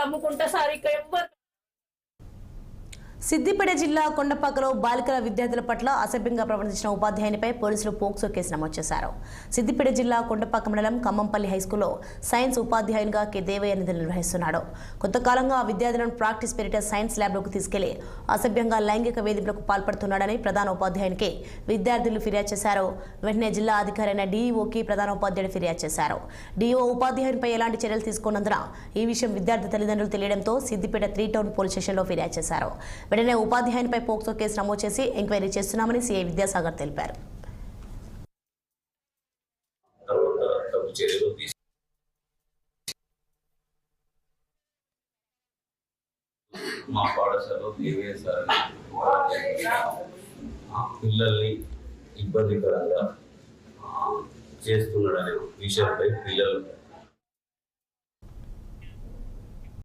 అమ్ముకుంటా sir ఇక్కడ ఎవ్వరు. సిద్దిపేట జిల్లా కొండపాకలో బాలికల విద్యార్థుల పట్ల అసభ్యంగా ప్రవర్తించిన ఉపాధ్యాయునిపై పోలీసులు పోక్సో కేసు నమోదు చేశారు. సిద్దిపేట జిల్లా కొండపాక మండలం ఖమ్మంపల్లి హైస్కూల్లో సైన్స్ ఉపాధ్యాయునిగా కె దేవయ్య నిధులు నిర్వహిస్తున్నాడు. కొంతకాలంగా ఆ విద్యార్థులను ప్రాక్టీస్ పేరిట సైన్స్ ల్యాబ్లోకి తీసుకెళ్లి అసభ్యంగా లైంగిక వేధింపులకు పాల్పడుతున్నాడని ప్రధాన ఉపాధ్యాయునికి విద్యార్థులు ఫిర్యాదు చేశారు. వెంటనే జిల్లా అధికారైన డీఈఓకి ప్రధాన ఉపాధ్యాయుడు ఫిర్యాదు చేశారు. డీఈఓ ఉపాధ్యాయునిపై ఎలాంటి చర్యలు తీసుకున్నందున ఈ విషయం విద్యార్థి తల్లిదండ్రులు తెలియడంతో సిద్దిపేట 3 టౌన్ పోలీస్ స్టేషన్లో ఫిర్యాదు చేశారు. వెంటనే ఉపాధ్యాయునిపై పోక్సో కేసు నమోదు చేసి ఎంక్వైరీ చేస్తున్నామని సీఐ విద్యాసాగర్ తెలిపారు. మా పాఠశాలలో పిల్లల్ని ఇబ్బందికరంగా చేస్తున్నాడనే విషయంపై పిల్లలు